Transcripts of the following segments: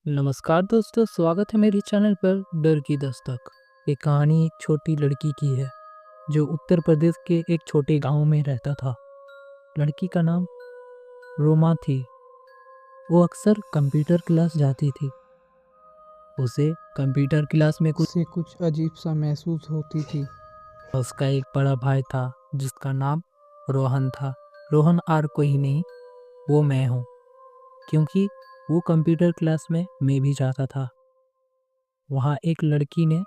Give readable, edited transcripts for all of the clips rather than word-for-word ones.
नमस्कार दोस्तों, स्वागत है मेरे चैनल पर डर की दस्तक। ये कहानी एक छोटी लड़की की है जो उत्तर प्रदेश के एक छोटे गांव में रहता था। लड़की का नाम रोमा थी। वो अक्सर कंप्यूटर क्लास जाती थी। उसे कंप्यूटर क्लास में से कुछ अजीब सा महसूस होती थी। उसका एक बड़ा भाई था जिसका नाम रोहन था। रोहन और कोई नहीं, वो मैं हूँ, क्योंकि वो कंप्यूटर क्लास में मैं भी जाता था। वहाँ एक लड़की ने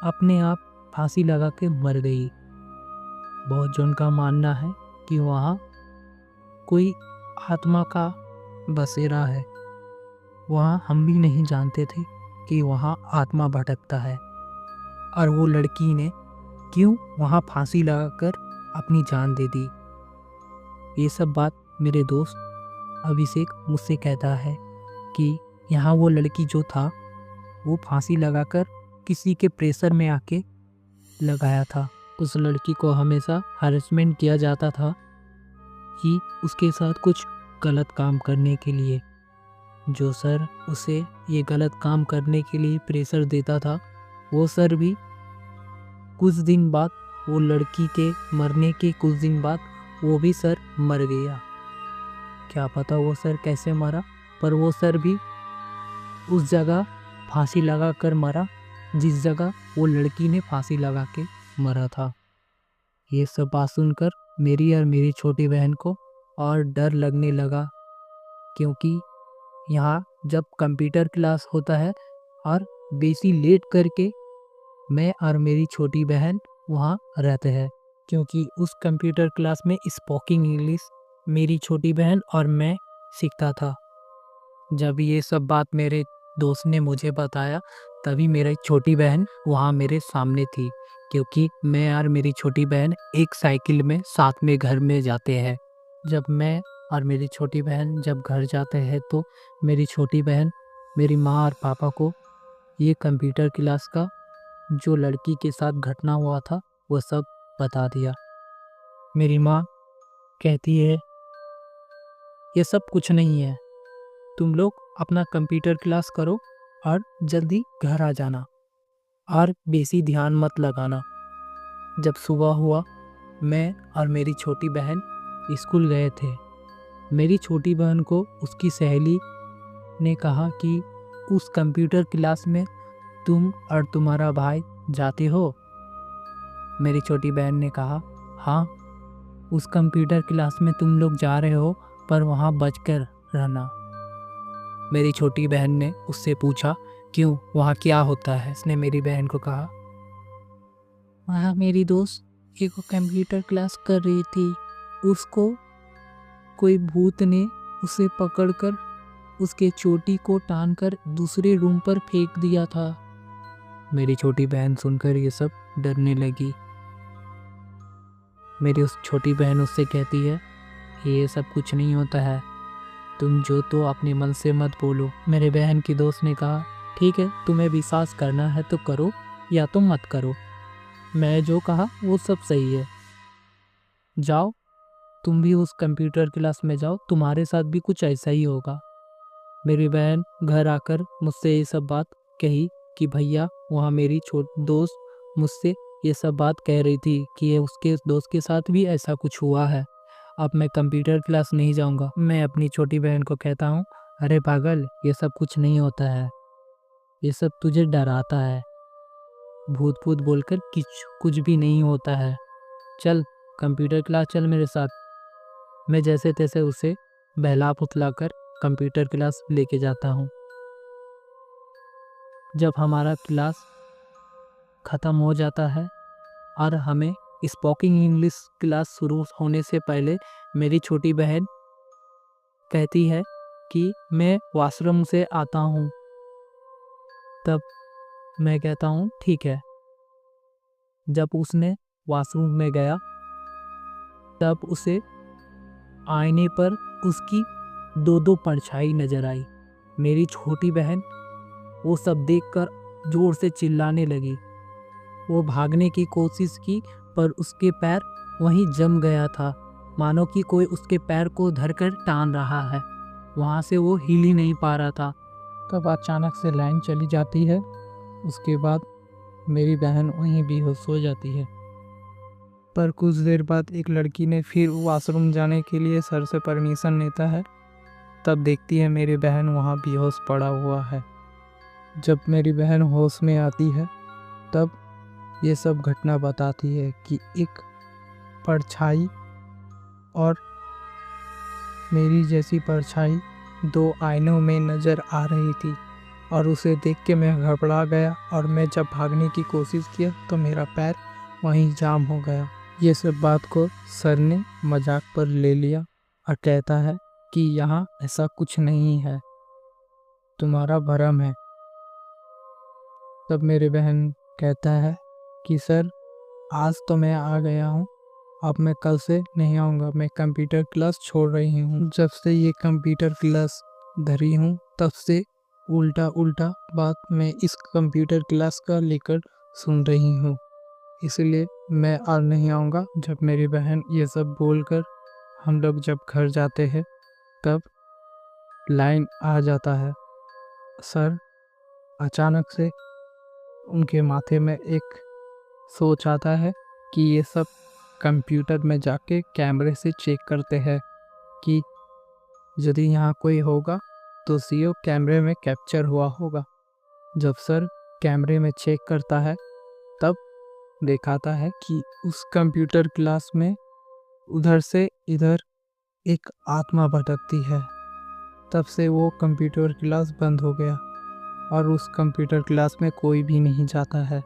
अपने आप फांसी लगा के मर गई। बहुत जन का मानना है कि वहाँ कोई आत्मा का बसेरा है। वहाँ हम भी नहीं जानते थे कि वहाँ आत्मा भटकता है, और वो लड़की ने क्यों वहाँ फांसी लगाकर अपनी जान दे दी। ये सब बात मेरे दोस्त अभिषेक मुझसे कहता है कि यहाँ वो लड़की जो था वो फांसी लगाकर किसी के प्रेशर में आके लगाया था। उस लड़की को हमेशा हरेसमेंट किया जाता था कि उसके साथ कुछ गलत काम करने के लिए। जो सर उसे ये गलत काम करने के लिए प्रेशर देता था, वो सर भी कुछ दिन बाद, वो लड़की के मरने के कुछ दिन बाद, वो भी सर मर गया। क्या पता वो सर कैसे मरा, पर वो सर भी उस जगह फांसी लगा कर मरा जिस जगह वो लड़की ने फांसी लगा के मरा था। ये सब बात सुनकर मेरी और मेरी छोटी बहन को और डर लगने लगा, क्योंकि यहाँ जब कंप्यूटर क्लास होता है और बेसी लेट करके मैं और मेरी छोटी बहन वहाँ रहते हैं, क्योंकि उस कंप्यूटर क्लास में स्पोकिंग इंग्लिश मेरी छोटी बहन और मैं सीखता था। जब ये सब बात मेरे दोस्त ने मुझे बताया, तभी मेरी छोटी बहन वहाँ मेरे सामने थी, क्योंकि मैं और मेरी छोटी बहन एक साइकिल में साथ में घर में जाते हैं। जब मैं और मेरी छोटी बहन जब घर जाते हैं तो मेरी छोटी बहन मेरी माँ और पापा को ये कंप्यूटर क्लास का जो लड़की के साथ घटना हुआ था वो सब बता दिया। मेरी माँ कहती है, ये सब कुछ नहीं है, तुम लोग अपना कंप्यूटर क्लास करो और जल्दी घर आ जाना और बेसी ध्यान मत लगाना। जब सुबह हुआ, मैं और मेरी छोटी बहन स्कूल गए थे। मेरी छोटी बहन को उसकी सहेली ने कहा कि उस कंप्यूटर क्लास में तुम और तुम्हारा भाई जाते हो। मेरी छोटी बहन ने कहा, हाँ, उस कंप्यूटर क्लास में तुम लोग जा रहे हो, पर वहाँ बचकर रहना। मेरी छोटी बहन ने उससे पूछा, क्यों, वहाँ क्या होता है? उसने मेरी बहन को कहा, वहाँ मेरी दोस्त एक कंप्यूटर क्लास कर रही थी, उसको कोई भूत ने उसे पकड़कर उसके चोटी को टानकर दूसरे रूम पर फेंक दिया था। मेरी छोटी बहन सुनकर ये सब डरने लगी। मेरी उस छोटी बहन उससे कहती है, ये सब कुछ नहीं होता है, तुम जो तो अपने मन से मत बोलो। मेरे बहन की दोस्त ने कहा, ठीक है, तुम्हें विश्वास करना है तो करो या तो मत करो, मैं जो कहा वो सब सही है। जाओ, तुम भी उस कंप्यूटर क्लास में जाओ, तुम्हारे साथ भी कुछ ऐसा ही होगा। मेरी बहन घर आकर मुझसे ये सब बात कही कि भैया, वहाँ मेरी दोस्त मुझसे ये सब बात कह रही थी कि ये उसके दोस्त के साथ भी ऐसा कुछ हुआ है। अब मैं कंप्यूटर क्लास नहीं जाऊँगा। मैं अपनी छोटी बहन को कहता हूँ, अरे पागल, ये सब कुछ नहीं होता है, ये सब तुझे डराता है, भूत भूत बोलकर कुछ भी नहीं होता है, चल कंप्यूटर क्लास चल मेरे साथ। मैं जैसे तैसे उसे बहला फुसला कर कंप्यूटर क्लास लेके जाता हूँ। जब हमारा क्लास ख़त्म हो जाता है और हमें स्पोकिंग इंग्लिश क्लास शुरू होने से पहले मेरी छोटी बहन कहती है कि मैं वॉशरूम से आता हूँ, तब मैं कहता हूँ ठीक है। जब उसने वॉशरूम में गया, तब उसे आईने पर उसकी दो दो परछाई नजर आई। मेरी छोटी बहन वो सब देखकर जोर से चिल्लाने लगी। वो भागने की कोशिश की, पर उसके पैर वहीं जम गया था, मानो कि कोई उसके पैर को धरकर टान रहा है। वहाँ से वो हिल ही नहीं पा रहा था। तब अचानक से लाइन चली जाती है। उसके बाद मेरी बहन वहीं बेहोश हो जाती है। पर कुछ देर बाद एक लड़की ने फिर वॉशरूम जाने के लिए सर से परमिशन लेता है। तब देखती है मेरी बहन वहाँ बेहोश पड़ा हुआ है। जब मेरी बहन होश में आती है तब ये सब घटना बताती है कि एक परछाई और मेरी जैसी परछाई 2 आईनों में नज़र आ रही थी और उसे देख के मैं घबरा गया और मैं जब भागने की कोशिश किया तो मेरा पैर वहीं जाम हो गया। ये सब बात को सर ने मजाक पर ले लिया और कहता है कि यहाँ ऐसा कुछ नहीं है, तुम्हारा भरम है। तब मेरी बहन कहता है कि सर आज तो मैं आ गया हूँ, अब मैं कल से नहीं आऊँगा, मैं कंप्यूटर क्लास छोड़ रही हूँ। जब से ये कंप्यूटर क्लास धरी हूँ तब से उल्टा उल्टा बात मैं इस कंप्यूटर क्लास का लेकर सुन रही हूँ, इसलिए मैं आज नहीं आऊँगा। जब मेरी बहन ये सब बोलकर हम लोग जब घर जाते हैं तब लाइन आ जाता है। सर अचानक से उनके माथे में एक सोच आता है कि ये सब कंप्यूटर में जाके कैमरे से चेक करते हैं कि यदि यहाँ कोई होगा तो सीओ कैमरे में कैप्चर हुआ होगा। जब सर कैमरे में चेक करता है तब दिखाता है कि उस कंप्यूटर क्लास में उधर से इधर एक आत्मा भटकती है। तब से वो कंप्यूटर क्लास बंद हो गया और उस कंप्यूटर क्लास में कोई भी नहीं जाता है।